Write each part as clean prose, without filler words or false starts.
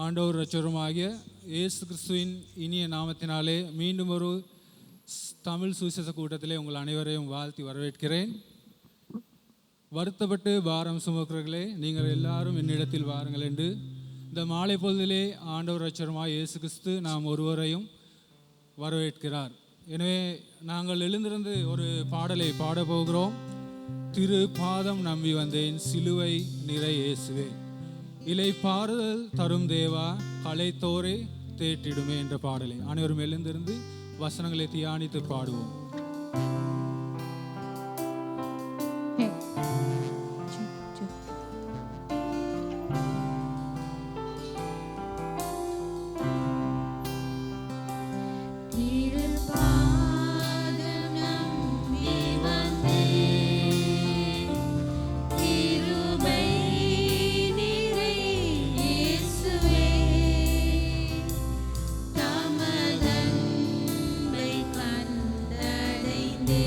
ஆண்டவர் இரட்சகருமாகிய இயேசு கிறிஸ்துவின் இனிய நாமத்தினாலே மீண்டும் ஒரு தமிழ் சுவிசேஷ கூட்டத்திலே உங்கள் அனைவரையும் வாழ்த்தி வரவேற்கிறேன். வருத்தப்பட்டு பாரம் சுமக்கிறவர்களே, நீங்கள் எல்லாரும் என்னிடத்தில் வாருங்கள் என்று இந்த மாலை பொழுதிலே ஆண்டவர் இரட்சகருமாகிய இயேசு கிறிஸ்து நாம் ஒருவரையும் வரவேற்கிறார். எனவே நாங்கள் எழுந்திருந்து ஒரு பாடலை பாடப்போகிறோம். திரு பாதம் நம்பி வந்தேன், சிலுவை நிறை இயேசுவே, இலை பாறுதல் தரும் தேவா, களைத்தோரே தேற்றிடுமே என்ற பாடலை அனைவரும் எழுந்திருந்து வசனங்களை தியானித்து பாடுவோம். Day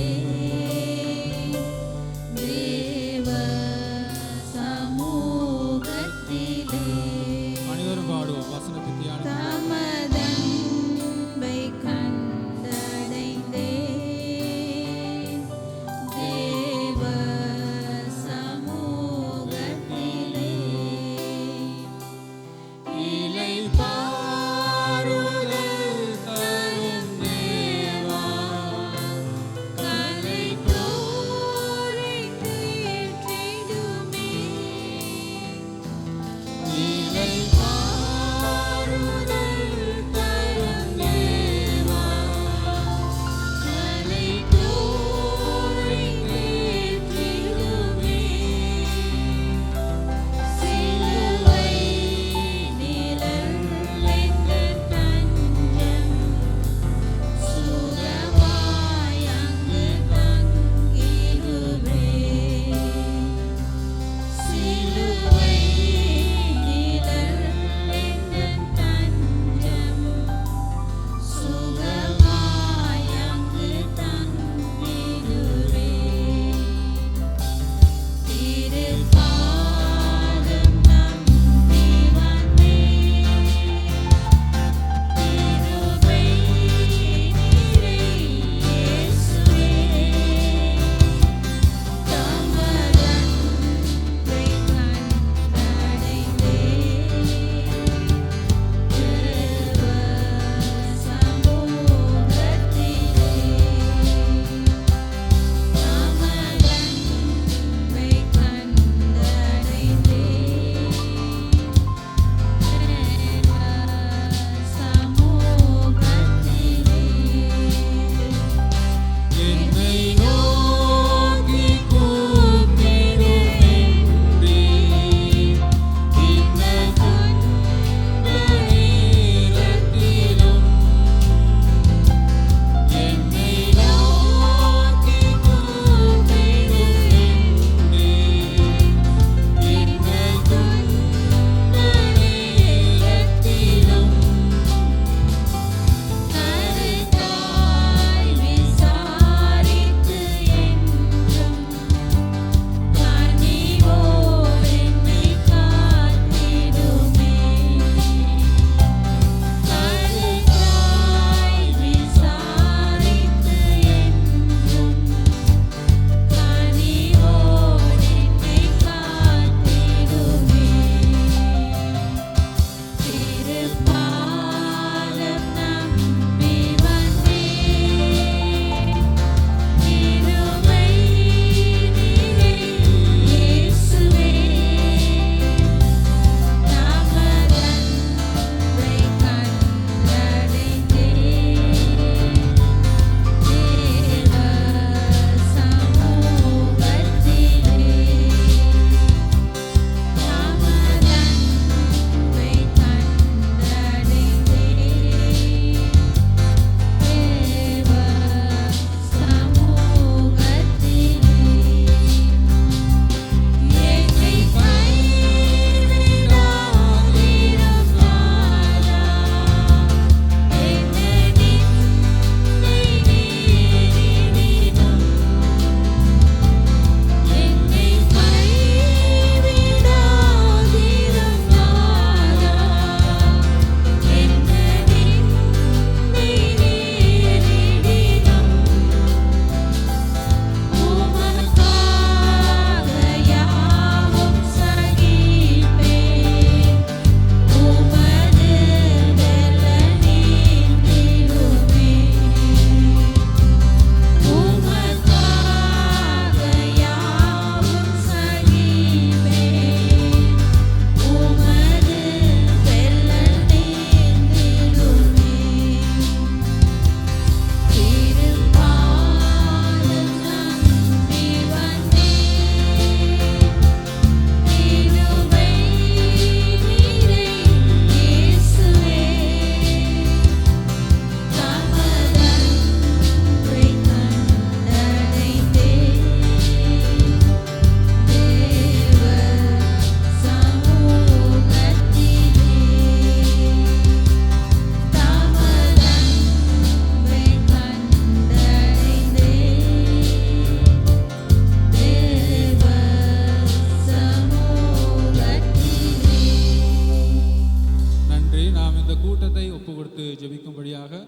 இந்த கூட்டத்தை ஒப்பு கொடுத்து ஜெபிக்கும்படியாக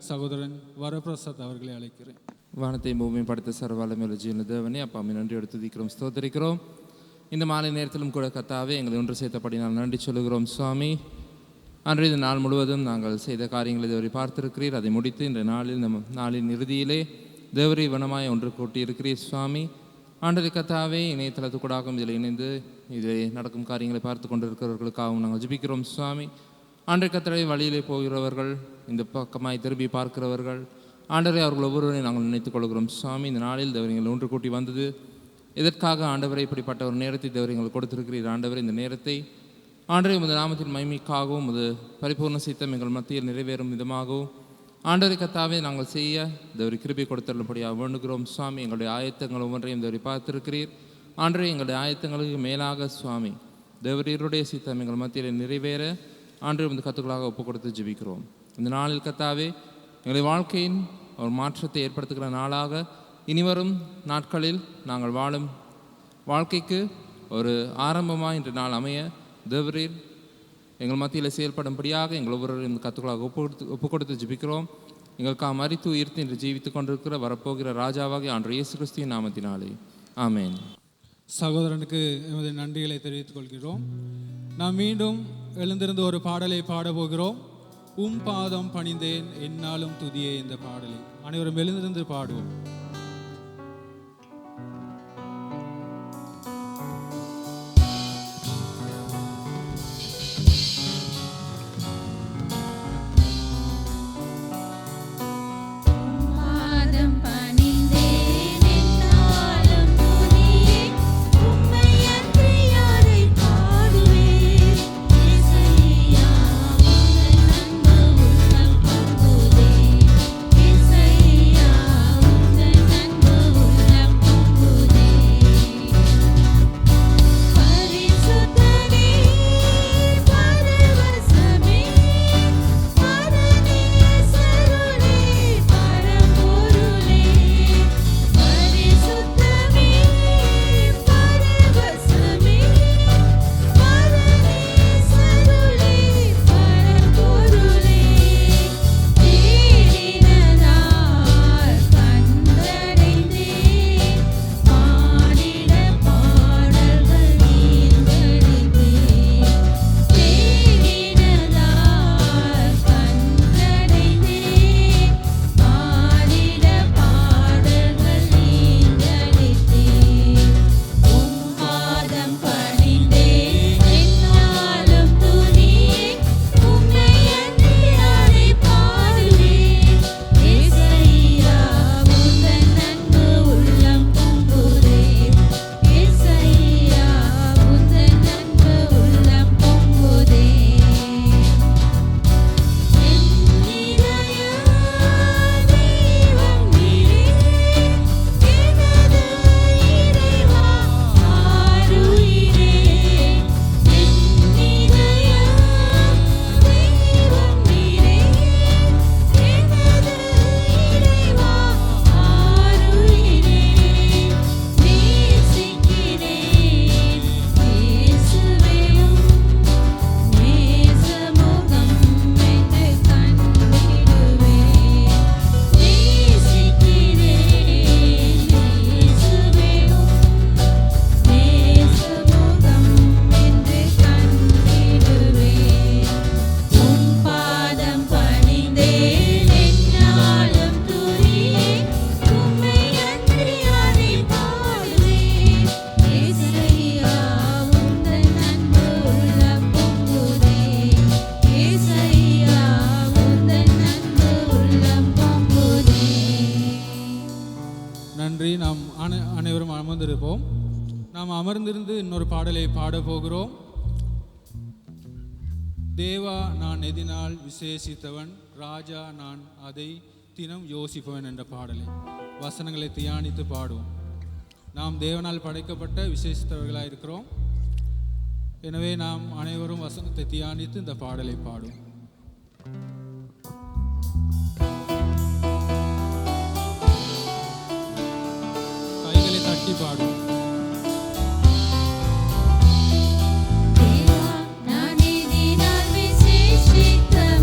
சகோதரன் வரப்பிரசாத் அவர்களை அழைக்கிறேன். வானத்தை பூமியும் படைத்த சர்வவல்லமையுள்ள ஜீவனுள்ள தேவனே, அப்பா நன்றியோடு துதிக்கிறோம், ஸ்தோத்திரிக்கிறோம். இந்த மாலை நேரத்திலும் கூட கர்த்தாவே எங்களை ஒன்று சேர்த்தபடி நான் நன்றி சொல்லுகிறோம் சுவாமி. அன்று இந்த நாள் முழுவதும் நாங்கள் செய்த காரியங்களை தேவரை பார்த்திருக்கிறீர். அதை முடித்து இந்த நாளின் இறுதியிலே தேவரை வனமாய் ஒன்று கூட்டியிருக்கிறீர் சுவாமி. ஆண்டது கர்த்தாவே, இணையதளத்துக்கூடாகவும் இதில் இணைந்து இதில் நடக்கும் காரியங்களை பார்த்து கொண்டிருக்கிறவர்களுக்காகவும் நாங்கள் ஜெபிக்கிறோம் சுவாமி. ஆண்டை கர்த்தரை வழியிலே போகிறவர்கள், இந்த பக்கமாய் திரும்பி பார்க்கிறவர்கள், ஆண்டவரை அவர்கள் ஒவ்வொருவரையும் நாங்கள் நினைத்துக் கொள்கிறோம் சுவாமி. இந்த நாளில் தேவர்கள் ஒன்று கூட்டி வந்தது எதற்காக? ஆண்டவரை இப்படிப்பட்ட ஒரு நேரத்தை தேவர்கள் கொடுத்திருக்கிறீர். ஆண்டவரை இந்த நேரத்தை ஆண்டவரை உமது நாமத்தின் மகிமைக்காகவும் உமது பரிபூர்ண சித்தம் எங்கள் மத்தியில் நிறைவேறும் விதமாகவும் ஆண்டவரை கர்த்தாவே நாங்கள் செய்ய தேவரை கிருபை கொடுத்தருளும்படியாக வேண்டுகிறோம் சுவாமி. எங்களுடைய ஆயத்தங்கள் ஒவ்வொன்றையும் தேவரை பார்த்திருக்கிறீர். ஆண்டவரை எங்களுடைய ஆயத்தங்களுக்கு மேலாக சுவாமி தேவரீருடைய சித்தம் எங்கள் மத்தியில் நிறைவேற ஆண்டவரை உமது கத்துக்களாக ஒப்பு கொடுத்து ஜெபிக்கிறோம். இந்த நாளில் கர்த்தாவே எங்களுடைய வாழ்க்கையின் ஒரு மாற்றத்தை ஏற்படுத்துகிற நாளாக இனிவரும் நாட்களில் நாங்கள் வாழும் வாழ்க்கைக்கு ஒரு ஆரம்பமாக இன்று நாள் அமைய தேவரீர் எங்கள் மத்தியில் செயல்படும்படியாக எங்கள் ஒவ்வொருவரையும் கத்துக்களாக ஒப்பு கொடுத்து ஜெபிக்கிறோம். எங்களுக்காக மரித்து உயிர்த்து இன்று ஜீவித்து கொண்டிருக்கிற வரப்போகிற ராஜாவாக ஆண்டவர் இயேசு கிறிஸ்துவின் நாமத்தினாலே ஆமென். சகோதரனுக்கு எமது நன்றிகளை தெரிவித்துக் கொள்கிறோம். நாம் மீண்டும் எழுந்திருந்து ஒரு பாடலை பாடப்போகிறோம். பாதம் பணிந்தேன் என்னாலும் துதியே இந்த பாடலை அனைவரும் எழுந்திருந்து பாடுவோம். நாம் அமர்ந்திருந்து இன்னொரு பாடலை பாட போகிறோம். தேவா நான் எதினால் விசேஷித்தவன், ராஜா நான் அதை தினம் யோசிப்பவன் என்ற பாடலை வசனங்களை தியானித்து பாடுவோம். நாம் தேவனால் படைக்கப்பட்ட விசேஷித்தவர்களாக இருக்கிறோம். எனவே நாம் அனைவரும் வசனத்தை தியானித்து இந்த பாடலை பாடுவோம். கைகளை தட்டி பாடுவோம். நான் எதினால் விசேஷித்தவன்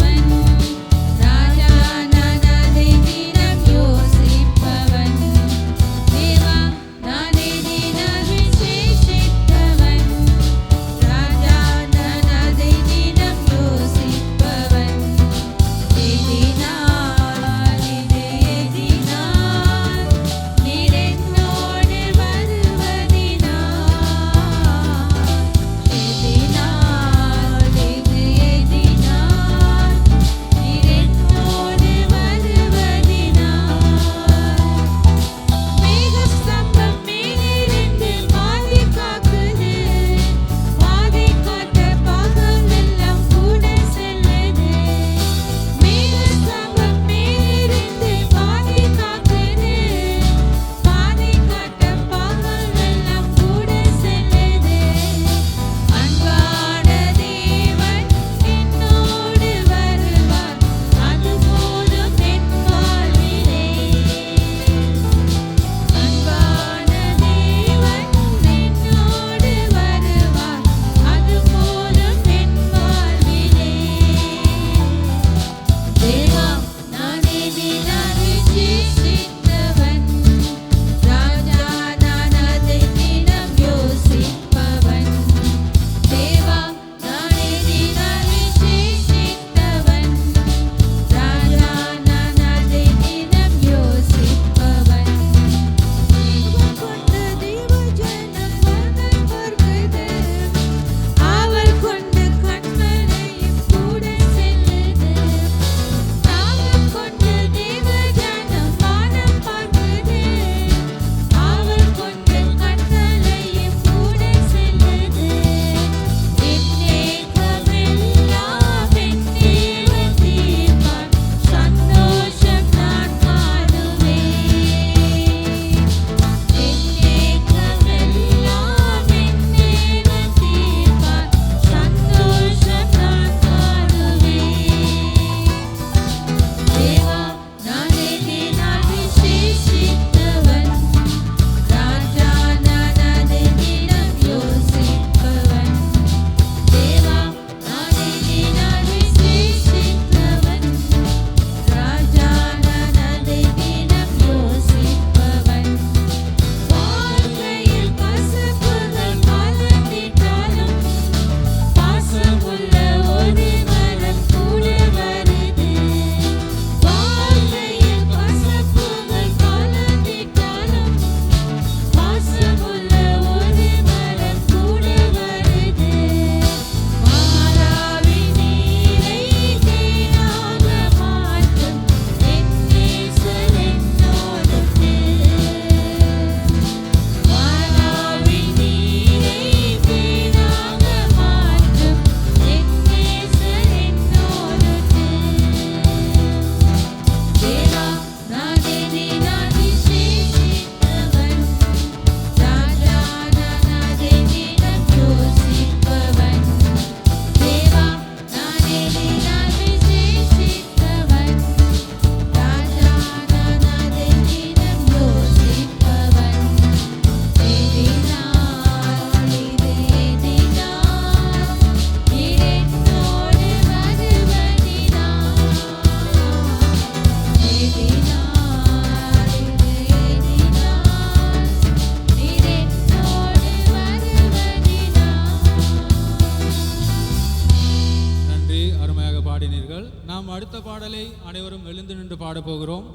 பாடினீர்கள். நாம் அடுத்த பாடலை அனைவரும் எழுந்து நின்று பாடப் போகிறோம்.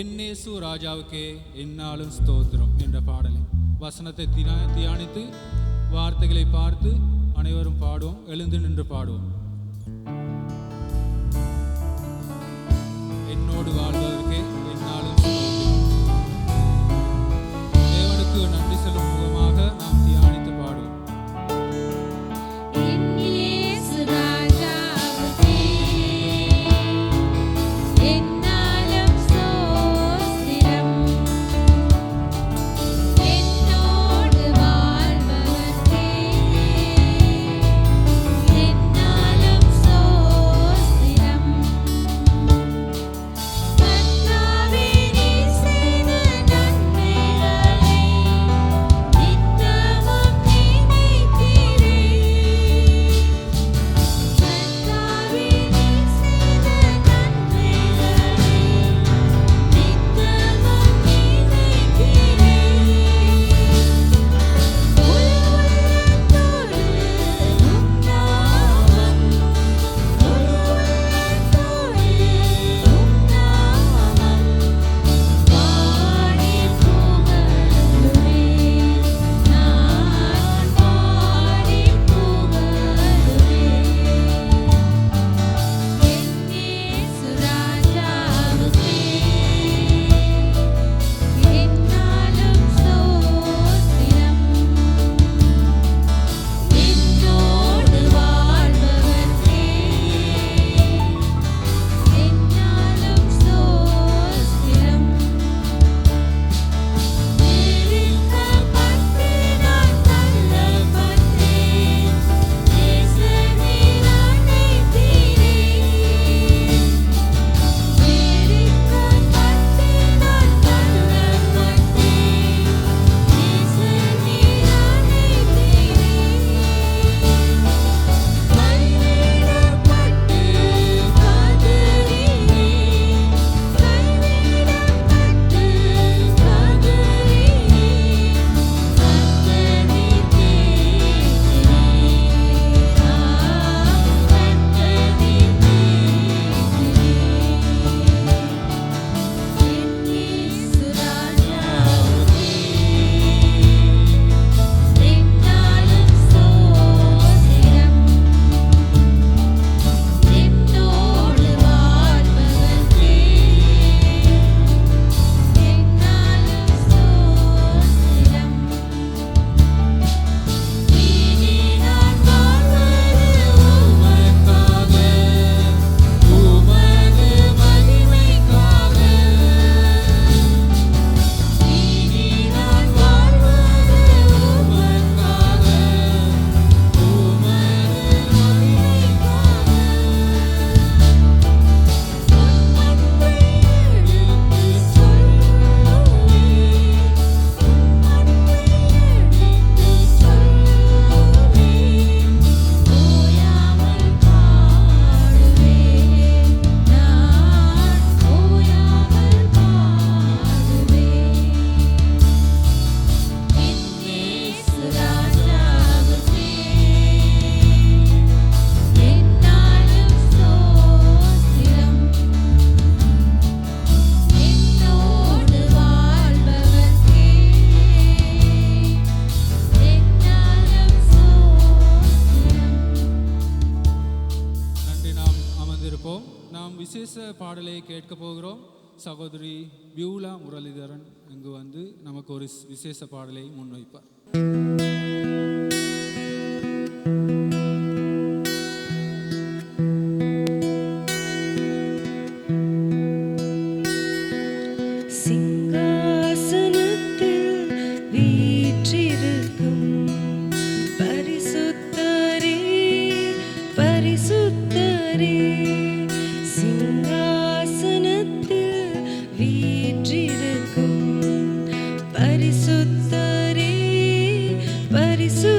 என்னேசு ராஜாவுக்கே என்னாலும் ஸ்தோத்திரம் என்ற பாடலை வசனத்தை தியானித்து வார்த்தைகளை பார்த்து அனைவரும் பாடுவோம். எழுந்து நின்று பாடுவோம். என்னோடு வாழ்வதற்கே என்னாலும் ஸ்தோத்திரம். தேவனுக்கு நன்றி செல்லும் முகமாக நாம் தியானித்து பாடுவோம். விசேஷ பாடலை கேட்க போகிறோம். சகோதரி பியூலா முரளிதரன் இங்கு வந்து நமக்கு ஒரு விசேஷ பாடலை முன்வைப்பார். பரிசுத்தரே பரிசு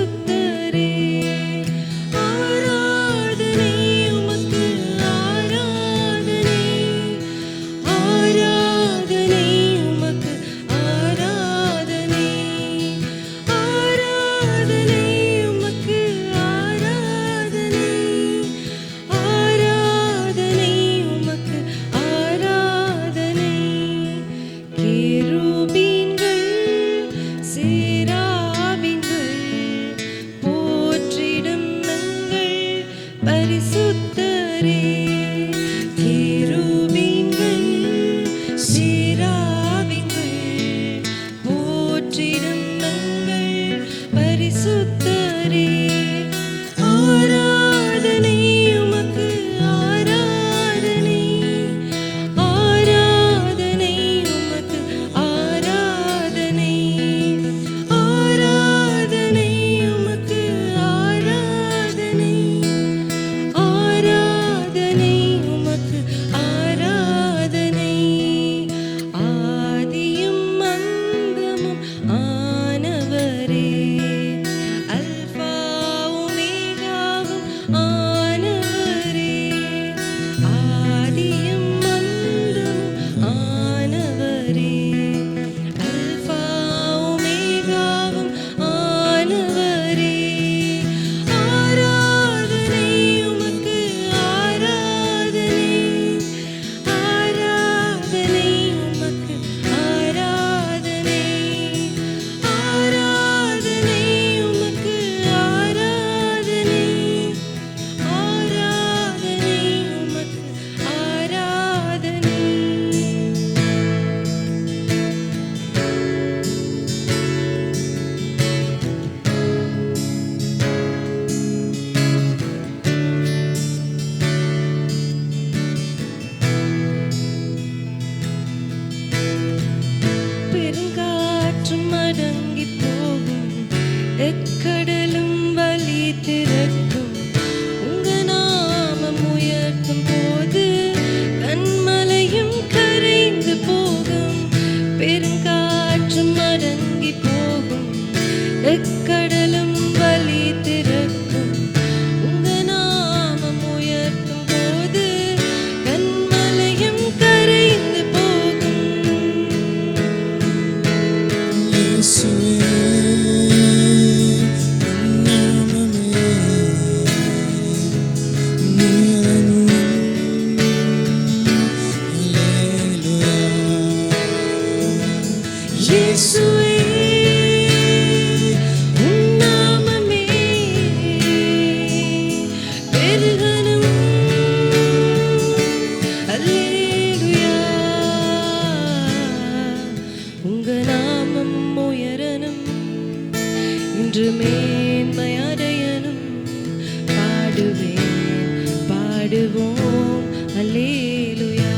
பாடுவோம் அல்லேலூயா.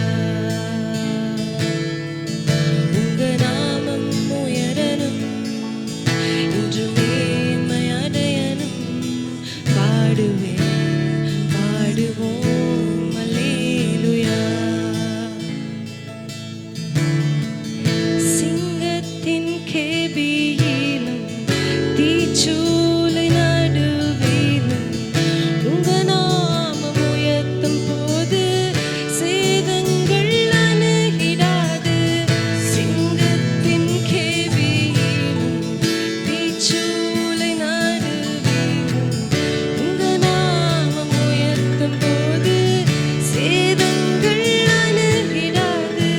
உங்க நாமம் உயரணும், இன்று மேன்மை அடையணும். பாடுவேன் பாடுவோம் அல்லேலூயா. சிங்கத்தின் கேபியிலும் தீச்சூளை நடுவிலும் உங்க நாமம் உயர்த்தும் போது சேதங்கள் அணுகிடாது. சிங்கத்தின் கேபியிலும் தீச்சூளை நடுவிலும் உங்க நாமம் உயர்த்தும் போது சேதங்கள் அணுகிடாது.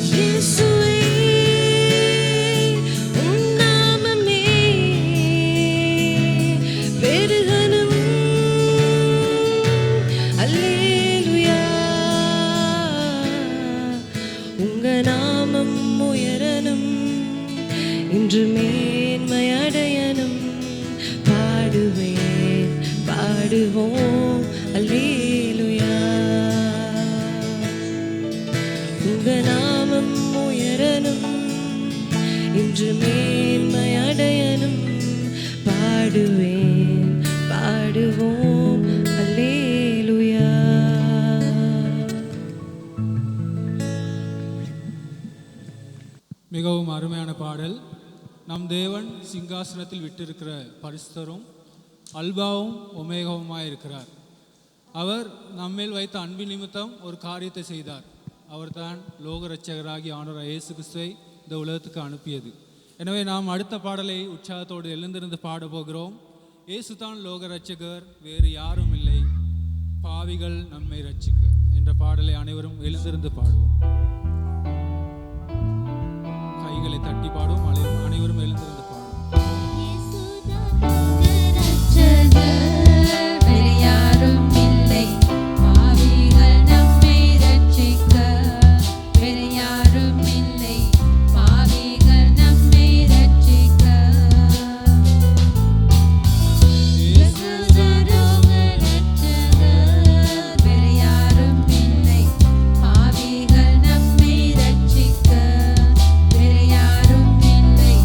இயேசுவே உம் நாமமே பெருகணும். அல்லேலூயா. உங்க நாமம் உயரணும், இன்று மேன்மை அடையணும். பாடுவேன் பாடுவோம் அல்லேலூயா. உங்க நாமம் உயரணும், இன்று மேன்மை அடையணும். பாடுவேன் பாடுவோம் அல்லேலூயா. மிகவும் அருமையான பாடல். நம் தேவன் சிங்காசனத்தில் விட்டிருக்கிற பரிசுத்தரும் அல்பாவும் ஒமேகாவுமாய் இருக்கிறார். அவர் நம்மேல் வைத்த அன்பின் நிமித்தம் ஒரு காரியத்தை செய்தார். அவர்தான் லோக இரட்சகராகி ஆண்டவர் இயேசு கிறிஸ்துவை இந்த உலகத்துக்கு அனுப்பியது. எனவே நாம் அடுத்த பாடலை உற்சாகத்தோடு எழுந்திருந்து பாட போகிறோம். இயேசு தான் லோக இரட்சகர், வேறு யாரும் இல்லை, பாவிகள் நம்மை இரட்சிக்க என்ற பாடலை அனைவரும் எழுந்திருந்து பாடுவோம். கைகளை தட்டி பாடுவோம். அனைவரும் எழுந்திருந்து பாடுவோம். வேறு யாரும் இல்லை, பாவிகள் நம்மை ரட்சிக்க. வேறு யாரும் இல்லை, பாவிகள் நம்மை ரட்சிக்க. இயேசு தரும் இரட்சகர். வேறு யாரும் இல்லை, பாவிகள் நம்மை ரட்சிக்க. வேறு யாரும் இல்லை,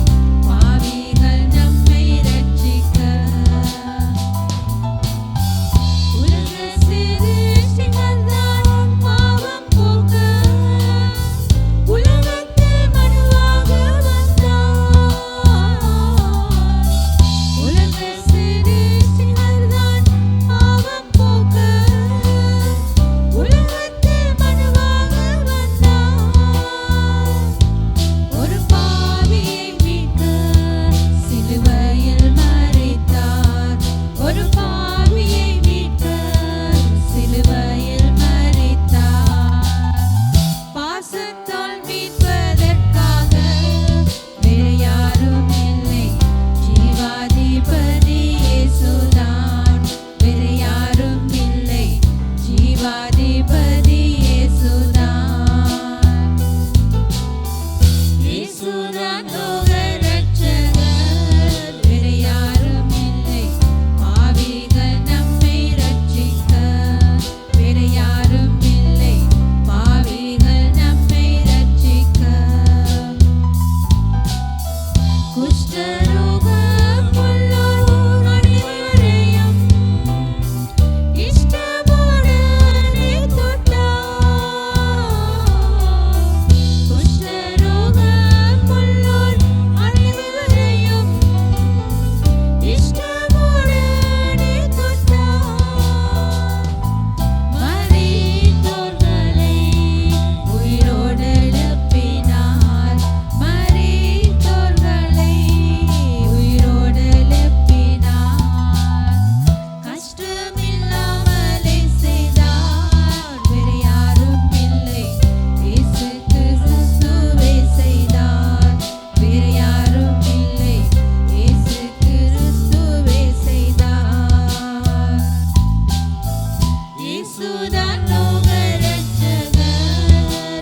இயேசுதான் லோக ரட்சகர்,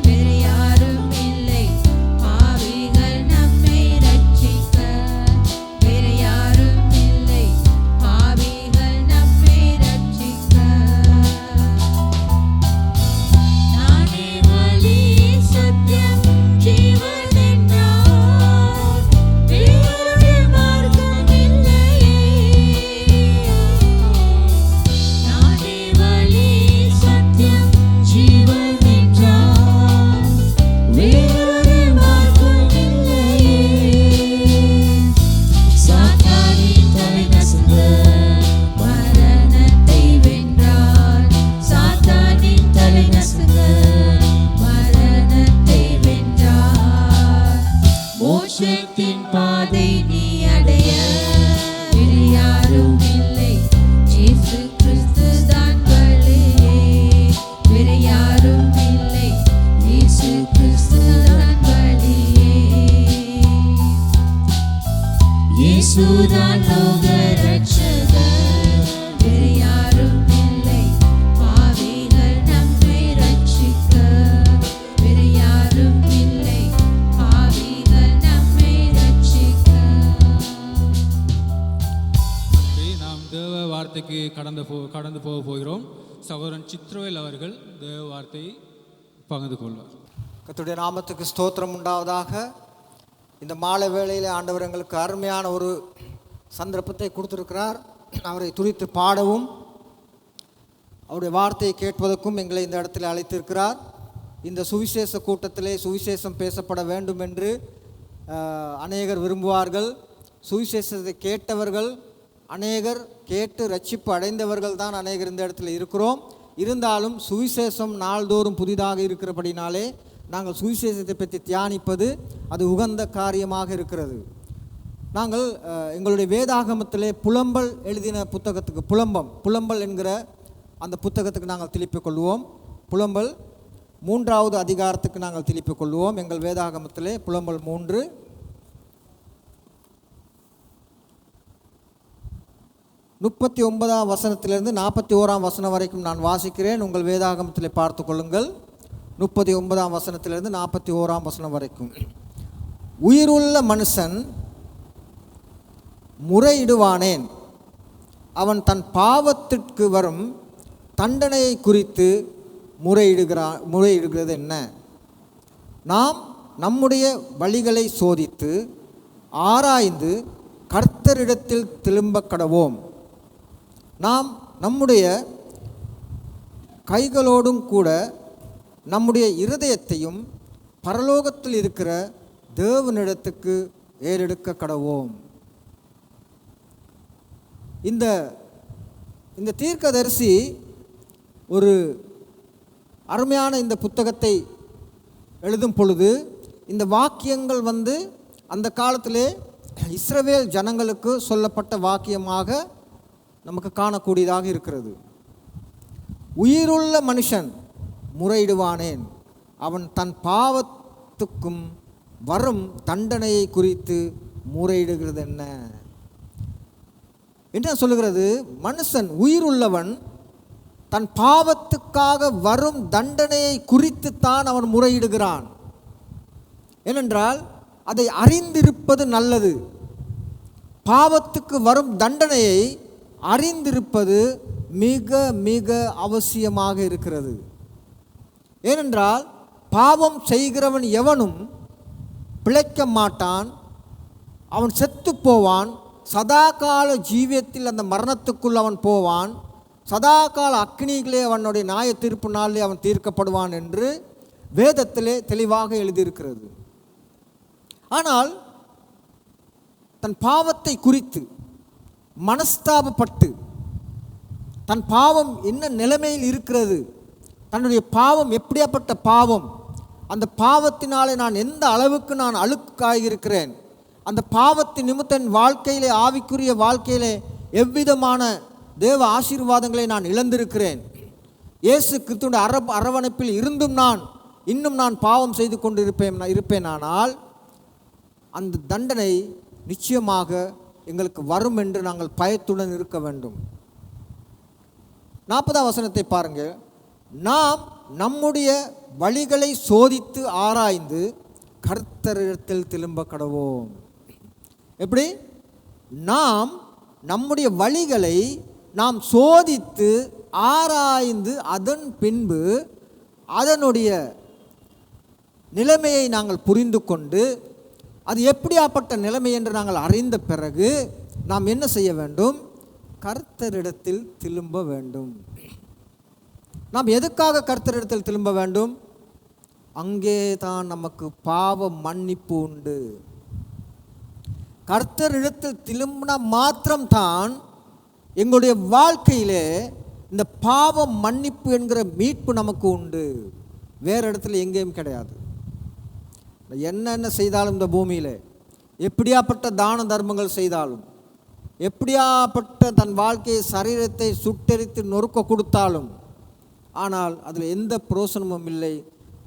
வேறு யாரும் இல்லை பாவிகள் நம்மை ரட்சிக்க, வேறு யாரும் இல்லை பாவிகள் நம்மை ரட்சிக்க. நானே வழி சத்தியம் ஜீவன் என்றார், வேறொரு மார்க்கம் இல்லையே. நானே வழி சத்தியம் ஜீவன் என்றார், வேறொரு மார்க்கம் இல்லையே. சாத்தானின் தலை நசுங்க மரணத்தை வென்றார், சாத்தானின் தலை நசுங்க மரணத்தை வென்றார். மோட்சத்தின் பாதை நீ அடைய வேறு யாரும் இல்லை, இயேசு கிறிஸ்து தான் வழியே, வேறு யாரும் இல்லை, இயேசு கிறிஸ்து தான் வழியே. இயேசுதான் லோக ரட்சகர், வேறு யாரும் இல்லை பாவிகள் நம்மை ரட்சிக்க, வேறு யாரும் இல்லை பாவிகள் நம்மை ரட்சிக்க. நாம் தேவ வார்த்தைக்கு கடந்து போக போகிறோம். சகோதரன் சித்ரவேல் அவர்கள் தேவ வார்த்தையை பகிர்ந்து கொள்வார். கர்த்தருடைய நாமத்துக்கு ஸ்தோத்திரம் உண்டாவதாக. இந்த மாலை வேளையில் ஆண்டவர் எங்களுக்கு அருமையான ஒரு சந்தர்ப்பத்தை கொடுத்திருக்கிறார். அவரை துதித்து பாடவும் அவருடைய வார்த்தையை கேட்பதற்கும் எங்களை இந்த இடத்தில் அழைத்திருக்கிறார். இந்த சுவிசேஷ கூட்டத்திலே சுவிசேஷம் பேசப்பட வேண்டும் என்று அநேகர் விரும்புவார்கள். சுவிசேஷத்தை கேட்டவர்கள் அநேகர், கேட்டு ரட்சிப்பு அடைந்தவர்கள் தான் அநேகர் இந்த இடத்துல இருக்கிறோம். இருந்தாலும் சுவிசேஷம் நாள்தோறும் புதிதாக இருக்கிறபடினாலே நாங்கள் சுவிசேஷத்தை பற்றி தியானிப்பது அது உகந்த காரியமாக இருக்கிறது. நாங்கள் எங்களுடைய வேதாகமத்திலே புலம்பல் எழுதின புத்தகத்துக்கு புலம்பல் என்கிற அந்த புத்தகத்துக்கு நாங்கள் திருப்பிக் கொள்வோம். புலம்பல் 3வது அதிகாரத்துக்கு நாங்கள் திருப்பிக் கொள்வோம். எங்கள் வேதாகமத்திலே புலம்பல் 3 39ஆம் வசனத்திலிருந்து 41ஆம் வசனம் வரைக்கும் நான் வாசிக்கிறேன். உங்கள் வேதாகமத்திலே பார்த்து கொள்ளுங்கள். 39ஆம் வசனத்திலிருந்து 41ஆம் வசனம் வரைக்கும். உயிருள்ள மனுஷன் முறையிடுவானேன், அவன் தன் பாவத்திற்கு வரும் தண்டனையை குறித்து முறையிடுகிறது என்ன? நாம் நம்முடைய வழிகளை சோதித்து ஆராய்ந்து கர்த்தரிடத்தில் திரும்ப கடவோம். நாம் நம்முடைய கைகளோடும் கூட நம்முடைய இருதயத்தையும் பரலோகத்தில் இருக்கிற தேவனிடத்துக்கு ஏறெடுக்க கடவோம். இந்த தீர்க்கதரிசி ஒரு அருமையான இந்த புத்தகத்தை எழுதும் பொழுது இந்த வாக்கியங்கள் அந்த காலத்திலே இஸ்ரவேல் ஜனங்களுக்கு சொல்லப்பட்ட வாக்கியமாக நமக்கு காணக்கூடியதாக இருக்கிறது. உயிருள்ள மனுஷன் முறையிடுவானேன், அவன் தன் பாவத்துக்கும் வரும் தண்டனையை குறித்து முறையிடுகிறது என்ன சொல்லுகிறது? மனுஷன் உயிருள்ளவன் தன் பாவத்துக்காக வரும் தண்டனையை குறித்துத்தான் அவன் முறையிடுகிறான். ஏனென்றால் அதை அறிந்திருப்பது நல்லது. பாவத்துக்கு வரும் தண்டனையை அறிந்திருப்பது மிக மிக அவசியமாக இருக்கிறது. ஏனென்றால் பாவம் செய்கிறவன் எவனும் பிழைக்க மாட்டான், அவன் செத்து போவான். சதாகால ஜீவியத்தில் அந்த மரணத்துக்குள் அவன் போவான். சதாகால அக்னிகளே அவனுடைய நியாய தீர்ப்பு நாளிலே அவன் தீர்க்கப்படுவான் என்று வேதத்திலே தெளிவாக எழுதியிருக்கிறது. ஆனால் தன் பாவத்தை குறித்து மனஸ்தாபப்பட்டு தன் பாவம் என்ன நிலைமையில் இருக்கிறது, தன்னுடைய பாவம் எப்படியாப்பட்ட பாவம், அந்த பாவத்தினாலே நான் எந்த அளவுக்கு நான் அழுக்காயிருக்கிறேன், அந்த பாவத்தின் நிமித்தம் வாழ்க்கையிலே ஆவிக்குரிய வாழ்க்கையிலே எவ்விதமான தேவ ஆசீர்வாதங்களை நான் இழந்திருக்கிறேன், இயேசு கிறிஸ்துவின் அரவணைப்பில் இருந்தும் இன்னும் நான் பாவம் செய்து கொண்டு இருப்பேனானால் அந்த தண்டனை நிச்சயமாக எங்களுக்கு வரும் என்று நாங்கள் பயத்துடன் இருக்க வேண்டும். 40ஆம் வசனத்தை பாருங்கள். நாம் நம்முடைய வழிகளை சோதித்து ஆராய்ந்து கர்த்தரிடத்தில் திரும்ப கடவோம். எப்படி? நாம் நம்முடைய வழிகளை நாம் சோதித்து ஆராய்ந்து அதன் பின்பு அதனுடைய நிலைமையை நாங்கள் புரிந்து கொண்டு அது எப்படியாப்பட்ட நிலைமை என்று நாங்கள் அறிந்த பிறகு நாம் என்ன செய்ய வேண்டும்? கர்த்தரிடத்தில் திரும்ப வேண்டும். நாம் எதுக்காக கர்த்தரிடத்தில் திரும்ப வேண்டும்? அங்கே தான் நமக்கு பாவ மன்னிப்பு உண்டு. கர்த்தரிடத்தில் திரும்பினா மாத்திரம்தான் எங்களுடைய வாழ்க்கையிலே இந்த பாவ மன்னிப்பு என்கிற மீட்பு நமக்கு உண்டு. வேறு இடத்துல எங்கேயும் கிடையாது. என்னென்ன செய்தாலும் இந்த பூமியில், எப்படியாப்பட்ட தான தர்மங்கள் செய்தாலும், எப்படியாப்பட்ட தன் வாழ்க்கையை சரீரத்தை சுட்டெரித்து நொறுக்க கொடுத்தாலும், ஆனால் அதில் எந்த பிரயோசனமும் இல்லை.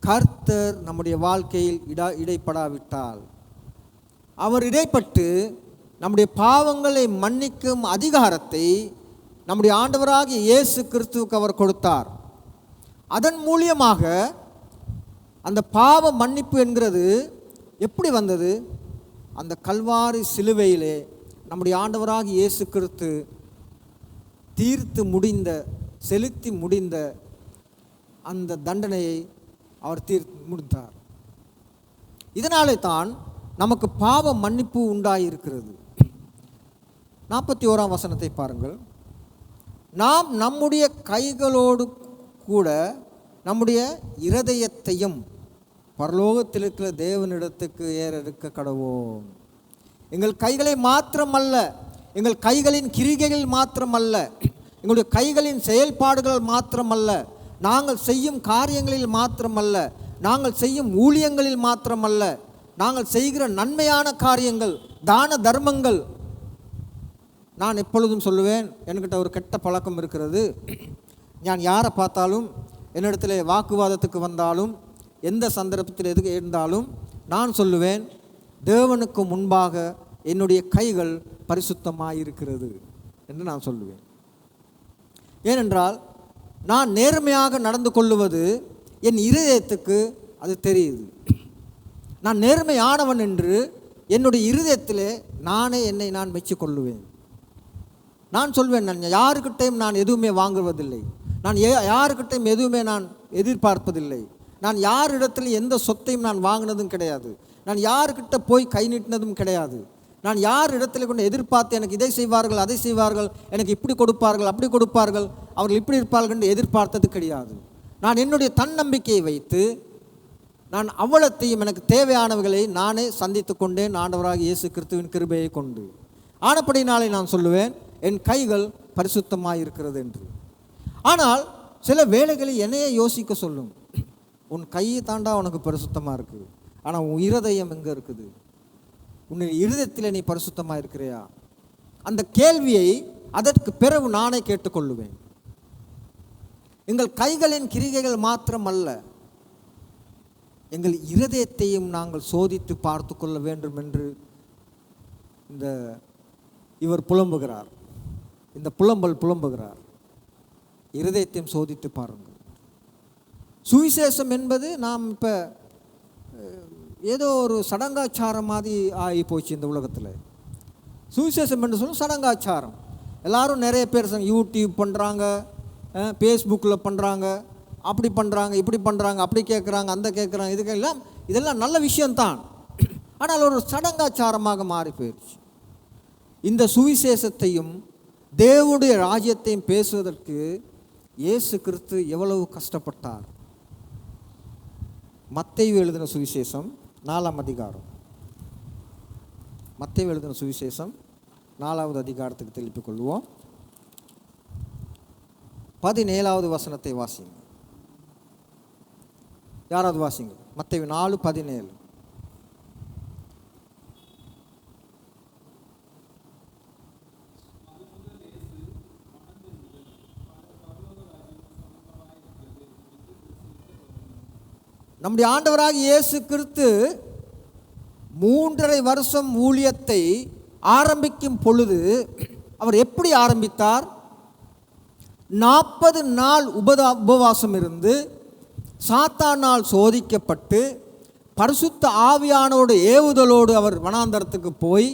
கர்த்தர் நம்முடைய வாழ்க்கையில் இடைப்படாவிட்டால், அவர் இடைப்பட்டு நம்முடைய பாவங்களை மன்னிக்கும் அதிகாரத்தை நம்முடைய ஆண்டவராகிய இயேசு கிறிஸ்துவுக்கு அவர் கொடுத்தார். அதன் மூலியமாக அந்த பாவ மன்னிப்பு என்கிறது எப்படி வந்தது? அந்த கல்வாரி சிலுவையிலே நம்முடைய ஆண்டவராகிய இயேசு கிறிஸ்து செலுத்தி முடிந்த அந்த தண்டனையை அவர் முடித்தார். இதனாலே தான் நமக்கு பாவ மன்னிப்பு உண்டாயிருக்கிறது. 41ஆம் வசனத்தை பாருங்கள். நாம் நம்முடைய கைகளோடு கூட நம்முடைய இருதயத்தையும் பரலோகத்தில் இருக்கிற தேவனிடத்துக்கு ஏறெடுக்க கடவோம். எங்கள் கைகளை மாத்திரமல்ல, எங்கள் கைகளின் கிரிகைகள் மாத்திரமல்ல, எங்களுடைய கைகளின் செயல்பாடுகள் மாத்திரமல்ல, நாங்கள் செய்யும் காரியங்களில் மாத்திரமல்ல, நாங்கள் செய்யும் ஊழியங்களில் மாத்திரமல்ல, நாங்கள் செய்கிற நன்மையான காரியங்கள், தான தர்மங்கள். நான் எப்பொழுதும் சொல்லுவேன், என்கிட்ட ஒரு கெட்ட பழக்கம் இருக்கிறது. நான் யாரை பார்த்தாலும், என்னிடத்தில் வாக்குவாதத்துக்கு வந்தாலும், எந்த சந்தர்ப்பத்தில் எதுக்கு இருந்தாலும் நான் சொல்லுவேன், தேவனுக்கு முன்பாக என்னுடைய கைகள் பரிசுத்தமாக இருக்கிறது என்று நான் சொல்லுவேன். ஏனென்றால் நான் நேர்மையாக நடந்து கொள்ளுவது என் இருதயத்துக்கு அது தெரியுது. நான் நேர்மையானவன் என்று என்னுடைய இருதயத்திலே நானே என்னை நான் மெச்சிக்கொள்ளுவேன். நான் சொல்வேன், நான் யாருக்கிட்டையும் நான் எதுவுமே வாங்குவதில்லை, நான் யாருக்கிட்டையும் எதுவுமே நான் எதிர்பார்ப்பதில்லை, நான் யாரிடத்திலும் எந்த சொத்தையும் நான் வாங்கினதும் கிடையாது, நான் யாருக்கிட்ட போய் கை நீட்டினதும் கிடையாது, நான் யார் இடத்துல கொண்டு எதிர்பார்த்து எனக்கு இதை செய்வார்கள் அதை செய்வார்கள், எனக்கு இப்படி கொடுப்பார்கள் அப்படி கொடுப்பார்கள், அவர்கள் இப்படி இருப்பார்கள் என்று எதிர்பார்த்தது கிடையாது. நான் என்னுடைய தன்னம்பிக்கையை வைத்து நான் அவ்வளத்தையும் எனக்கு தேவையானவர்களை நானே சந்தித்து கொண்டேன் ஆண்டவராகிய இயேசு கிறிஸ்துவின் கிருபையை கொண்டு. ஆனப்படினாலே நான் சொல்லுவேன், என் கைகள் பரிசுத்தமாக இருக்கிறது என்று. ஆனால் சில வேளைகளில் என்னையே யோசிக்க சொல்லும், உன் கையை தாண்டா உனக்கு பரிசுத்தமாக இருக்குது, ஆனால் உன் இருதயம் எங்கே இருக்குது? உன்னுடைய இருதயத்தில் நீ பரிசுத்தமாக இருக்கிறியா? அந்த கேள்வியை அதற்கு பிறகு நானே கேட்டுக்கொள்ளுவேன். எங்கள் கைகளின் கிரிகைகள் மாத்திரம் அல்ல, எங்கள் இருதயத்தையும் நாங்கள் சோதித்து பார்த்து கொள்ள வேண்டும் என்று இவர் புலம்புகிறார். இந்த புலம்புகிறார். இருதயத்தையும் சோதித்து பாருங்கள். சுவிசேஷம் என்பது நாம் இப்போ ஏதோ ஒரு சடங்காச்சாரம் மாதிரி ஆகி போச்சு இந்த உலகத்தில். சுவிசேஷம் என்று சொல்லும் சடங்காச்சாரம். எல்லோரும் நிறைய பேர் யூடியூப் பண்ணுறாங்க, ஃபேஸ்புக்கில் பண்ணுறாங்க, அப்படி பண்ணுறாங்க, இப்படி பண்ணுறாங்க, அப்படி கேட்குறாங்க, அந்த கேட்குறாங்க, இதெல்லாம் நல்ல விஷயம்தான். ஆனால் ஒரு சடங்காச்சாரமாக மாறி போயிடுச்சு. இந்த சுவிசேஷத்தையும் தேவனுடைய ராஜ்யத்தையும் பேசுவதற்கு இயேசு கிறிஸ்து எவ்வளவு கஷ்டப்பட்டார். மத்தேயு எழுதின சுவிசேஷம் 4ஆம் அதிகாரம், மத்தேயு எழுதின சுவிசேஷம் 4வது அதிகாரத்துக்கு திருப்பிக் கொள்வோம். 17வது வசனத்தை வாசிங்க. யாராவது வாசிங்க. மத்தேயு 4:17. நம்முடைய ஆண்டவராகிய இயேசு கிறிஸ்து 3.5 வருஷம் ஊழியத்தை ஆரம்பிக்கும் பொழுது அவர் எப்படி ஆரம்பித்தார்? 40 நாள் உபவாசம் இருந்து சாத்தானால் சோதிக்கப்பட்டு பரிசுத்த ஆவியானோடு ஏவுதலோடு அவர் வனாந்தரத்துக்கு போய்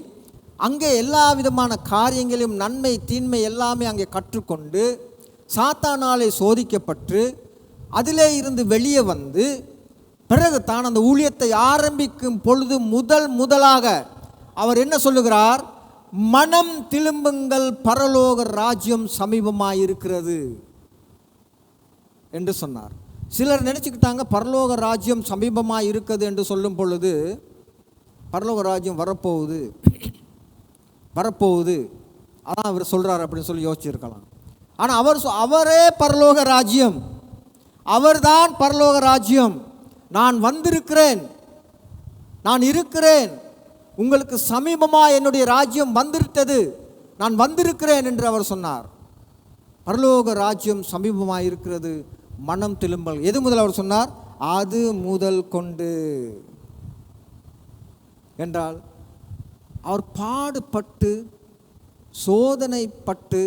அங்கே எல்லா விதமான காரியங்களையும் நன்மை தீன்மை எல்லாமே அங்கே கற்றுக்கொண்டு சாத்தானாலே சோதிக்கப்பட்டு அதிலே இருந்து வெளியே வந்து பிறகு தான் அந்த ஊழியத்தை ஆரம்பிக்கும் பொழுது முதலாக அவர் என்ன சொல்லுகிறார்? மனம் திரும்புங்கள், பரலோக ராஜ்யம் சமீபமாயிருக்கிறது என்று சொன்னார். சிலர் நினச்சிக்கிட்டாங்க பரலோக ராஜ்யம் சமீபமாக இருக்குது என்று சொல்லும் பொழுது பரலோக ராஜ்யம் வரப்போகுது அதான் அவர் சொல்கிறார் அப்படின்னு சொல்லி யோசிச்சிருக்கலாம். ஆனால் அவரே பரலோக ராஜ்யம், அவர்தான் பரலோக ராஜ்யம். நான் வந்திருக்கிறேன், நான் இருக்கிறேன், உங்களுக்கு சமீபமாக என்னுடைய ராஜ்யம் வந்துவிட்டது, நான் வந்திருக்கிறேன் என்று அவர் சொன்னார். பரலோக ராஜ்யம் சமீபமாக இருக்கிறது, மனம் திரும்பல். எது முதல் அவர் சொன்னார்? அது முதல் கொண்டு என்றால் அவர் பாடுபட்டு சோதனைப்பட்டு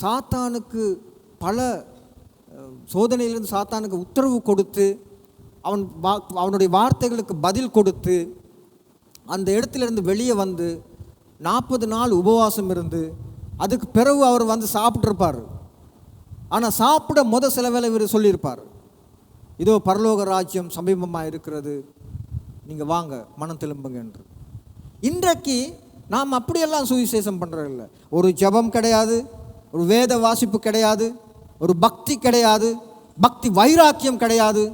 சாத்தானுக்கு பல சோதனையிலிருந்து சாத்தானுக்கு உத்தரவு கொடுத்து அவனுடைய வார்த்தைகளுக்கு பதில் கொடுத்து அந்த இடத்திலிருந்து வெளியே வந்து 40 நாள் உபவாசம் இருந்து அதுக்கு பிறகு அவர் வந்து சாப்பிட்ருப்பார். ஆனால் சாப்பிட சில வேளை இவர் சொல்லியிருப்பார், இதோ பரலோக ராஜ்யம் சமீபமாக இருக்கிறது, நீங்கள் வாங்க, மனம் திரும்புங்க என்று. இன்றைக்கு நாம் அப்படியெல்லாம் சுவிசேஷம் பண்ணுறதில்ல. ஒரு ஜெபம் கிடையாது, ஒரு வேத வாசிப்பு கிடையாது, ஒரு பக்தி கிடையாது, பக்தி வைராக்கியம் கிடையாது.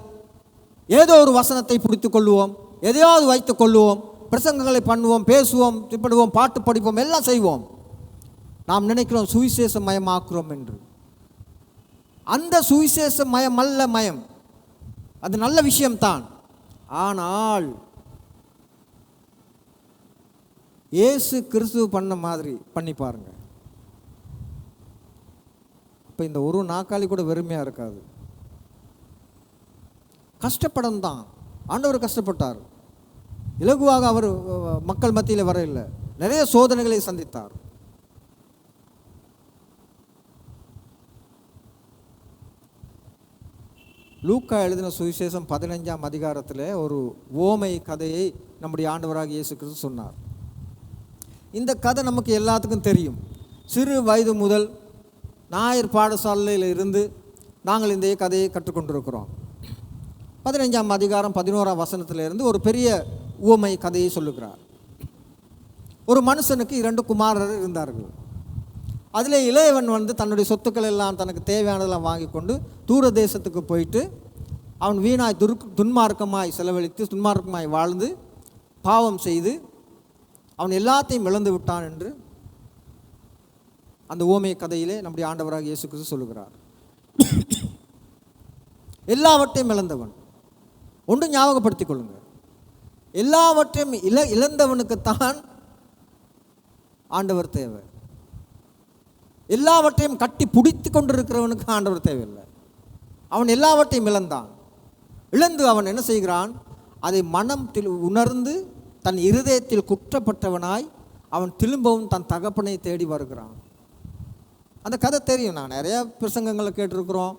ஏதோ ஒரு வசனத்தை பிடித்து கொள்ளுவோம், எதையாவது வைத்து கொள்ளுவோம், பிரசங்கங்களை பண்ணுவோம், பேசுவோம், திப்படுவோம், பாட்டு படிப்போம், எல்லாம் செய்வோம். நாம் நினைக்கிறோம் சுவிசேஷ மயமாக்குறோம் என்று. அந்த சுவிசேஷ மயம் அல்ல மயம், அது நல்ல விஷயம்தான். ஆனால் இயேசு கிறிஸ்து பண்ண மாதிரி பண்ணி பாருங்க. இப்போ இந்த ஒரு நாக்காளி கூட வெறுமையாக இருக்காது. கஷ்டப்படம் தான். ஆண்டவர் கஷ்டப்பட்டார், இலகுவாக அவர் மக்கள் மத்தியில் வர இல்லை, நிறைய சோதனைகளை சந்தித்தார். லூக்கா எழுதின சுவிசேஷம் 15ஆம் அதிகாரத்தில் ஒரு ஓமை கதையை நம்முடைய ஆண்டவராக இயேசு கிறிஸ்து சொன்னார். இந்த கதை நமக்கு எல்லாத்துக்கும் தெரியும். சிறு வயது முதல் ஞாயிறு பாடசாலையில் இருந்து நாங்கள் இந்த கதையை கற்றுக்கொண்டிருக்கிறோம். 15ஆம் அதிகாரம் 11ஆம் வசனத்திலிருந்து ஒரு பெரிய உவமை கதையை சொல்லுகிறார். ஒரு மனுஷனுக்கு 2 குமாரர் இருந்தார்கள். அதில் இளையவன் வந்து தன்னுடைய சொத்துக்கள் எல்லாம் தனக்கு தேவையானதெல்லாம் வாங்கி கொண்டு தூர தேசத்துக்கு போயிட்டு அவன் வீணாய் துன்மார்க்கமாய் செலவழித்து துன்மார்க்கமாய் வாழ்ந்து பாவம் செய்து அவன் எல்லாத்தையும் இழந்து விட்டான் என்று அந்த ஓமை கதையிலே நம்முடைய ஆண்டவராக இயேசு கிறிஸ்து சொல்லுகிறார். எல்லாவற்றையும் இழந்தவன். ஒன்று ஞாபகப்படுத்திக் கொள்ளுங்க, எல்லாவற்றையும் இழந்தவனுக்குத்தான் ஆண்டவர் தேவை. எல்லாவற்றையும் கட்டி பிடித்து கொண்டிருக்கிறவனுக்கு ஆண்டவர் தேவையில்லை. அவன் எல்லாவற்றையும் இழந்து அவன் என்ன செய்கிறான்? அதை மனத்தில் உணர்ந்து தன் இருதயத்தில் குற்றப்பட்டவனாய் அவன் திரும்பவும் தன் தகப்பனை தேடி வருகிறான். அந்த கதை தெரியும். நான் நிறைய பிரசங்கங்களை கேட்டிருக்கிறோம்,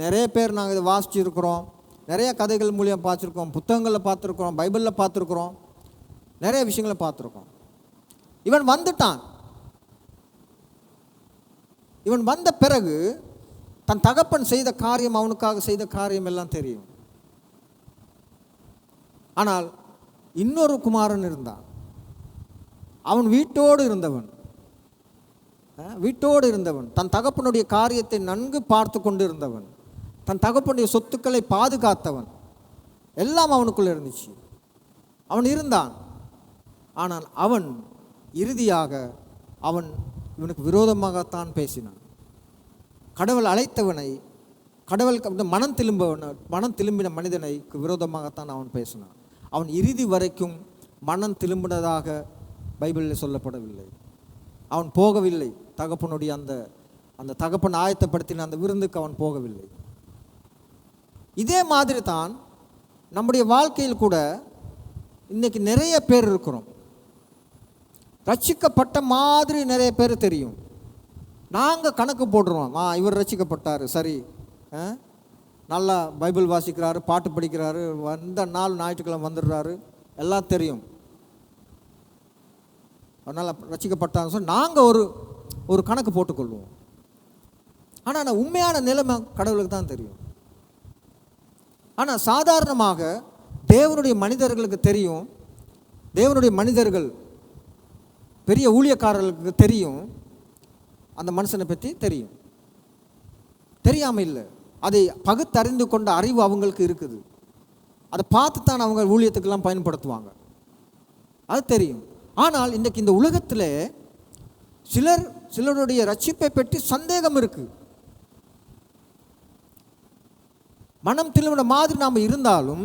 நிறைய பேர் நாங்கள் இதை வாசிச்சிருக்கிறோம், நிறைய கதைகள் மூலியம் பார்த்துருக்கோம், புத்தகங்களில் பார்த்துருக்குறோம், பைபிளில் பார்த்துருக்குறோம், நிறைய விஷயங்களை பார்த்துருக்கோம். இவன் வந்துட்டான். இவன் வந்த பிறகு தன் தகப்பன் செய்த காரியம், அவனுக்காக செய்த காரியம் எல்லாம் தெரியும். ஆனால் இன்னொரு குமாரன் இருந்தான். அவன் வீட்டோடு இருந்தவன், தன் தகப்பனுடைய காரியத்தை நன்கு பார்த்து கொண்டு இருந்தவன், தன் தகப்பனுடைய சொத்துக்களை பாதுகாத்தவன், எல்லாம் அவனுக்குள்ள இருந்துச்சு. அவன் இருந்தான். ஆனால் அவன் இறுதியாக இவனுக்கு விரோதமாகத்தான் பேசினான். கடவுள் அழைத்தவனை, கடவுள் மனம் திரும்பின மனிதனைக்கு விரோதமாகத்தான் அவன் பேசினான். அவன் இறுதி வரைக்கும் மனம் திரும்பினதாக பைபிளில் சொல்லப்படவில்லை. அவன் போகவில்லை. தகப்பனுடைய அந்த தகப்பன் ஆயத்தப்படுத்தின அந்த விருந்துக்கு அவன் போகவில்லை. இதே மாதிரி தான் நம்முடைய வாழ்க்கையில் கூட இன்னைக்கு நிறைய பேர் இருக்கிறோம். ரட்சிக்கப்பட்ட மாதிரி நிறைய பேர் தெரியும். நாங்கள் கணக்கு போட்டுருவோம், இவர் ரட்சிக்கப்பட்டார், சரி, நல்லா பைபிள் வாசிக்கிறாரு, பாட்டு படிக்கிறாரு, வந்த நாள் ஞாயிற்றுக்கிழமை வந்துடுறாரு, எல்லாம் தெரியும், அதனால் ரட்சிக்கப்பட்டான்னு சொல்லி நாங்கள் ஒரு கணக்கு போட்டுக்கொள்வோம். ஆனால் உண்மையான நிலைமை கடவுளுக்கு தான் தெரியும். ஆனால் சாதாரணமாக தேவனுடைய மனிதர்களுக்கு தெரியும், தேவனுடைய மனிதர்கள் பெரிய ஊழியக்காரர்களுக்கு தெரியும், அந்த மனுஷனை பற்றி தெரியும். தெரியாமல் இல்லை, அதை பகுத்தறிந்து கொண்ட அறிவு அவங்களுக்கு இருக்குது. அதை பார்த்து தான் அவங்க ஊழியத்துக்கெல்லாம் பயன்படுத்துவாங்க, அது தெரியும். ஆனால் இன்றைக்கு இந்த உலகத்தில் சிலருடைய ரட்சிப்பை பற்றி சந்தேகம் இருக்குது. மனம் திரும்பின மாதிரி நாம் இருந்தாலும்,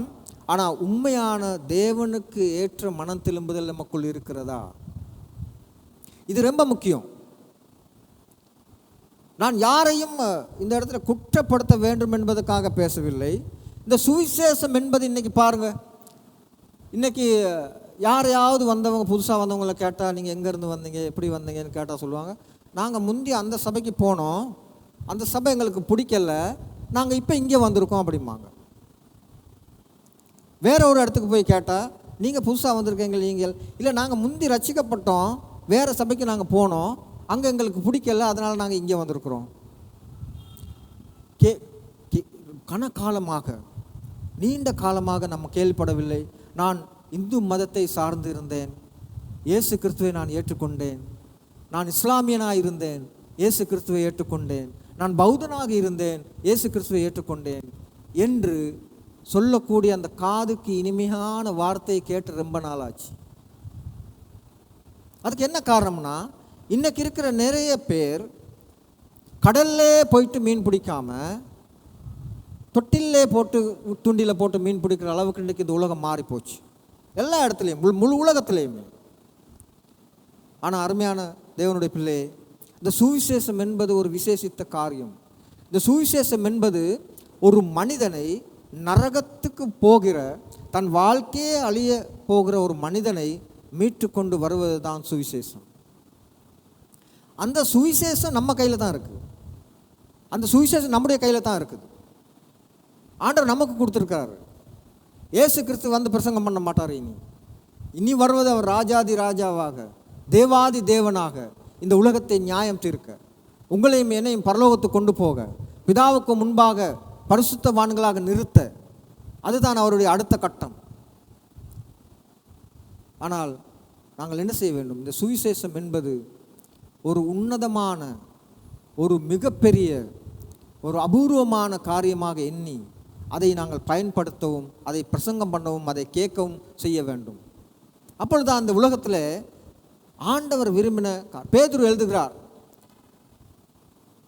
ஆனால் உண்மையான தேவனுக்கு ஏற்ற மனம் திரும்புதல் நமக்குள் இருக்கிறதா? இது ரொம்ப முக்கியம். நான் யாரையும் இந்த இடத்துல குற்றப்படுத்த வேண்டும் என்பதற்காக பேசவில்லை. இந்த சுவிசேஷம் என்பது இன்றைக்கி பாருங்கள், இன்றைக்கி யாரையாவது வந்தவங்க, புதுசாக வந்தவங்களை கேட்டால் நீங்கள் எங்கேருந்து வந்தீங்க, எப்படி வந்தீங்கன்னு கேட்டால் சொல்லுவாங்க, நாங்கள் முந்தி அந்த சபைக்கு போனோம், அந்த சபை எங்களுக்கு பிடிக்கல, நாங்கள் இப்போ இங்கே வந்திருக்கோம் அப்படிம்பாங்க. வேற ஒரு இடத்துக்கு போய் கேட்டால், நீங்கள் புதுசாக வந்திருக்கீங்க, நீங்கள் இல்லை, நாங்கள் முந்தி ரட்சிக்கப்பட்டோம், வேறு சபைக்கு நாங்கள் போனோம், அங்கே எங்களுக்கு பிடிக்கல, அதனால் நாங்கள் இங்கே வந்திருக்கிறோம். கனகாலமாக, நீண்ட காலமாக நம்ம கேள்விப்படவில்லை, நான் இந்து மதத்தை சார்ந்து இருந்தேன், இயேசு கிறிஸ்துவை நான் ஏற்றுக்கொண்டேன், நான் இஸ்லாமியனாக இருந்தேன், இயேசு கிறிஸ்துவை ஏற்றுக்கொண்டேன், நான் பௌத்தனாக இருந்தேன், இயேசு கிறிஸ்துவை ஏற்றுக்கொண்டேன் என்று சொல்லக்கூடிய அந்த காதுக்கு இனிமையான வார்த்தையை கேட்டு ரொம்ப நாள் ஆச்சு. அதுக்கு என்ன காரணம்னா, இன்னைக்கு இருக்கிற நிறைய பேர் கடல்லே போயிட்டு மீன் பிடிக்காம தொட்டிலே போட்டு துண்டியில் போட்டு மீன் பிடிக்கிற அளவுக்கு இன்றைக்கு இந்த உலகம் மாறி போச்சு, எல்லா இடத்துலையும், முழு உலகத்திலையுமே. ஆனால் அருமையான தேவனுடைய பிள்ளை, இந்த சுவிசேஷம் என்பது ஒரு விசேஷித்த காரியம். இந்த சுவிசேஷம் என்பது ஒரு மனிதனை நரகத்துக்கு போகிற, தன் வாழ்க்கையே அழிய போகிற ஒரு மனிதனை மீட்டு கொண்டு வருவது தான் சுவிசேஷம். அந்த சுவிசேஷம் நம்ம கையில் தான் இருக்குது, அந்த சுவிசேஷம் நம்முடைய கையில் தான் இருக்குது. ஆண்டவர் நமக்கு கொடுத்துருக்காரு. இயேசு கிறிஸ்து வந்து பிரசங்கம் பண்ண மாட்டார். இனி வருவது அவர் ராஜாதி ராஜாவாக, தேவாதி தேவனாக இந்த உலகத்தை நியாயம் தீர்க்க, உங்களையும் என்னையும் பரலோகத்துக்கு கொண்டு போக, பிதாவுக்கு முன்பாக பரிசுத்தவான்களாக நிறுத்த, அதுதான் அவருடைய அடுத்த கட்டம். ஆனால் நாங்கள் என்ன செய்ய வேண்டும்? இந்த சுவிசேஷம் என்பது ஒரு உன்னதமான, ஒரு மிகப்பெரிய, ஒரு அபூர்வமான காரியமாக எண்ணி அதை நாங்கள் பயன்படுத்தவும், அதை பிரசங்கம் பண்ணவும், அதை கேட்கவும் செய்ய வேண்டும். அப்பொழுது அந்த உலகத்தில் ஆண்டவர் விரும்பின, பேதுரு எழுதுகிறார்,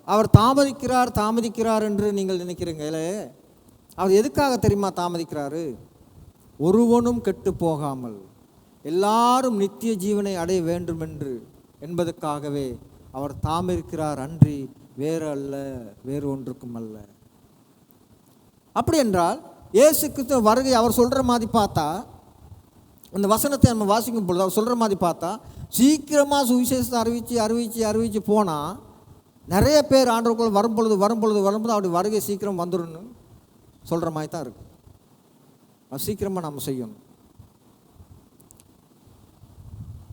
அவர் தாமதிக்கிறார் என்று நீங்கள் நினைக்கிறீங்களே, அவர் எதுக்காக தெரியுமா தாமதிக்கிறாரு? ஒருவனும் கெட்டு போகாமல் எல்லாரும் நித்திய ஜீவனை அடைய வேண்டும் என்பதற்காகவே அவர் தாமதிக்கிறார், அன்றி வேறு அல்ல, வேறு ஒன்றுக்கும் அல்ல. அப்படி என்றால் இயேசு கிறிஸ்து வருகை அவர் சொல்கிற மாதிரி பார்த்தா, அந்த வசனத்தை நம்ம வாசிக்கும் பொழுது அவர் சொல்கிற மாதிரி பார்த்தா, சீக்கிரமாக சுவிசேஷத்தை அறிவித்து போனால் நிறைய பேர் ஆண்டவருக்குள் வரும்பொழுது அவருடைய வருகை சீக்கிரம் வந்துடும்னு சொல்கிற மாதிரி தான் இருக்குது. அது சீக்கிரமாக நம்ம செய்யணும்.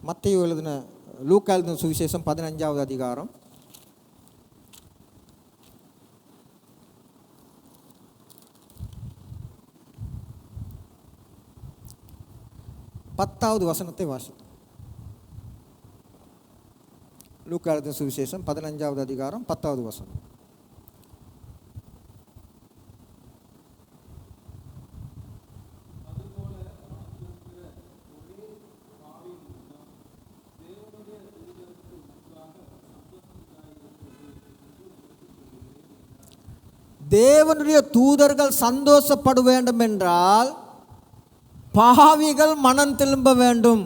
மத்தேயு எழுதின, லூக்கா எழுதின சுவிசேஷம் 15வது அதிகாரம் 10வது வசனத்தை வாசி. லூக்கா எழுதின சுவிசேஷம் 15வது அதிகாரம் 10வது வசனம். தேவனுடைய தூதர்கள் சந்தோஷப்பட வேண்டும் என்றால் பாவிகள் மனம் திரும்ப வேண்டும்.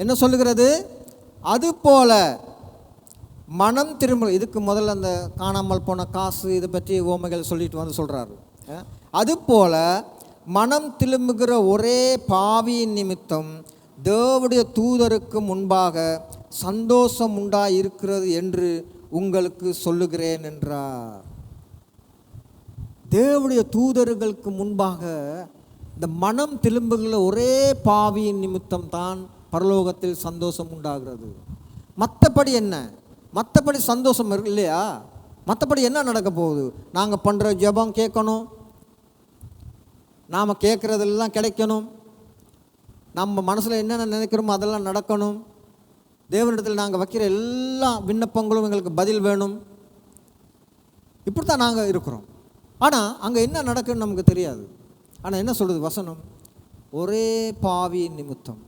என்ன சொல்லுகிறது? அதுபோல மனம் திரும்ப. இதுக்கு முதல்ல அந்த காணாமல் போன காசு இதை பற்றி ஓமைகள் சொல்லிட்டு வந்து சொல்கிறாரு. அதுபோல மனம் திரும்புகிற ஒரே பாவியின் நிமித்தம் தேவனுடைய தூதருக்கு முன்பாக சந்தோஷம் உண்டாயிருக்கிறது என்று உங்களுக்கு சொல்லுகிறேன் என்றார். தேவனுடைய தூதர்களுக்கு முன்பாக இந்த மனம் திரும்புகிற ஒரே பாவியின் நிமித்தம் தான் பரலோகத்தில் சந்தோஷம் உண்டாகிறது. மற்றபடி என்ன? மற்றபடி சந்தோஷம் இல்லையா? மற்றபடி என்ன நடக்க போகுது? நாங்கள் பண்ணுற ஜெபம் கேட்கணும், நாம் கேட்குறதெல்லாம் கிடைக்கணும், நம்ம மனசில் என்னென்ன நினைக்கிறோமோ அதெல்லாம் நடக்கணும், தேவனிடத்தில் நாங்கள் வைக்கிற எல்லா விண்ணப்பங்களும் எங்களுக்கு பதில் வேணும். இப்படி தான் நாங்கள் இருக்கிறோம். ஆனால் அங்கே என்ன நடக்குன்னு நமக்கு தெரியாது. ஆனால் என்ன சொல்கிறது வசனம்? ஒரே பாவி நிமித்தம்.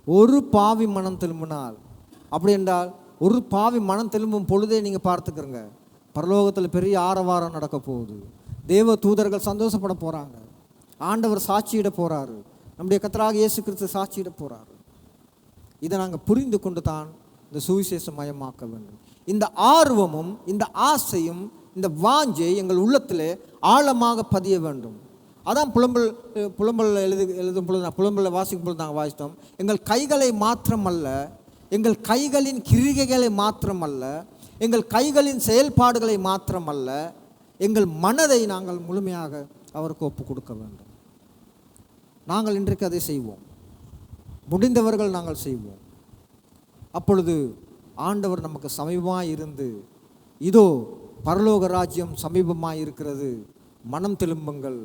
ஒரு பாவி மனம் திரும்பினால், அப்படி என்றால் ஒரு பாவி மனம் திரும்பும் பொழுதே நீங்கள் பார்த்துக்கிறங்க, பரலோகத்தில் பெரிய ஆரவாரம் நடக்க போகுது. தேவ தூதர்கள் சந்தோஷப்பட போகிறாங்க. ஆண்டவர் சாட்சியிட போகிறாரு. நம்முடைய கர்த்தராகிய இயேசு கிறிஸ்து சாட்சியிட போகிறாரு. இதை நாங்கள் புரிந்து கொண்டு தான் இந்த சுவிசேஷம் மயமாக்க வேண்டும். இந்த ஆர்வமும் இந்த ஆசையும் இந்த வாஞ்சை எங்கள் உள்ளத்தில் ஆழமாக பதிய வேண்டும். அதான் புலம்பல் எழுதும் பொழுது, புலம்பலில் வாசிக்கும் பொழுது நாங்கள் வாசித்தோம், எங்கள் கைகளை மாத்திரமல்ல, எங்கள் கைகளின் கிரிகைகளை மாத்திரமல்ல, எங்கள் கைகளின் செயல்பாடுகளை மாத்திரமல்ல, எங்கள் மனதை நாங்கள் முழுமையாக அவருக்கு ஒப்பு கொடுக்க வேண்டும். நாங்கள் இன்றைக்கு அதை செய்வோம். முடிந்தவர்கள் நாங்கள் செய்வோம். அப்பொழுது ஆண்டவர் நமக்கு சமீபமாக இருந்து, இதோ பரலோக ராஜ்யம் சமீபமாக இருக்கிறது, மனம் திரும்புங்கள்,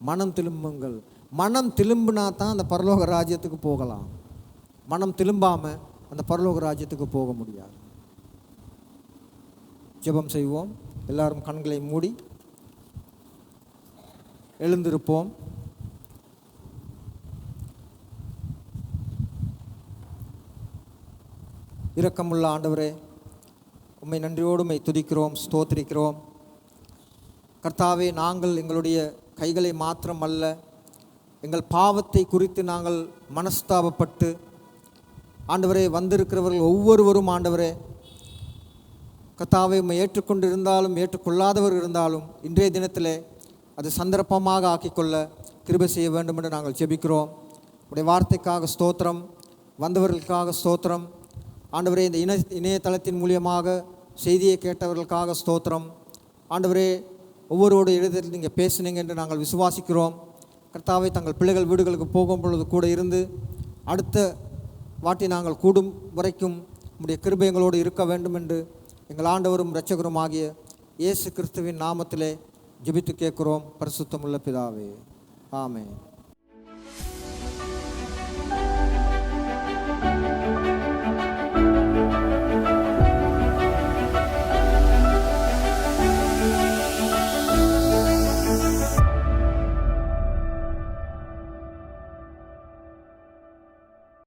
மனம் திரும்புங்கள். மனம் திரும்பினா தான் அந்த பரலோக ராஜ்யத்துக்கு போகலாம். மனம் திரும்பாமல் அந்த பரலோக ராஜ்யத்துக்கு போக முடியாது. ஜெபம் செய்வோம். எல்லாரும் கண்களை மூடி எழுந்திருப்போம். இரக்கமுள்ள ஆண்டவரே, உம்மை நன்றியோடு உம்மை துதிக்கிறோம், ஸ்தோத்திரிக்கிறோம். கர்த்தாவே, நாங்கள் எங்களுடைய கைகளை மாத்திரம் அல்ல, எங்கள் பாவத்தை குறித்து நாங்கள் மனஸ்தாபப்பட்டு ஆண்டவரே வந்திருக்கிறவர்கள் ஒவ்வொருவரும் ஆண்டவரே கர்த்தாவே உம்மை ஏற்றுக்கொண்டு இருந்தாலும் ஏற்றுக்கொள்ளாதவர் இருந்தாலும் இன்றைய தினத்திலே அது சந்தர்ப்பமாக ஆக்கிக்கொள்ள கிருபை செய்ய வேண்டும் என்று நாங்கள் ஜெபிக்கிறோம். உடைய வார்த்தைக்காக ஸ்தோத்திரம், வந்தவர்களுக்காக ஸ்தோத்திரம். ஆண்டவரே, இந்த இணையதளத்தின் மூலியமாக செய்தியை கேட்டவர்களுக்காக ஸ்தோத்திரம். ஆண்டவரே, ஒவ்வொருவோட இடத்தில் நீங்கள் பேசுனீங்க என்று நாங்கள் விசுவாசிக்கிறோம். கர்த்தாவே, தங்கள் பிள்ளைகள் வீடுகளுக்கு போகும் பொழுது கூட இருந்து அடுத்த வாட்டி நாங்கள் கூடும் வரைக்கும் உம்முடைய கிருபை எங்களோடு இருக்க வேண்டும் என்று எங்கள் ஆண்டவரும் இரட்சகரும் ஆகிய இயேசு கிறிஸ்துவின் நாமத்திலே ஜெபித்து கேட்கிறோம். பரிசுத்தமுள்ள பிதாவே, ஆமென்.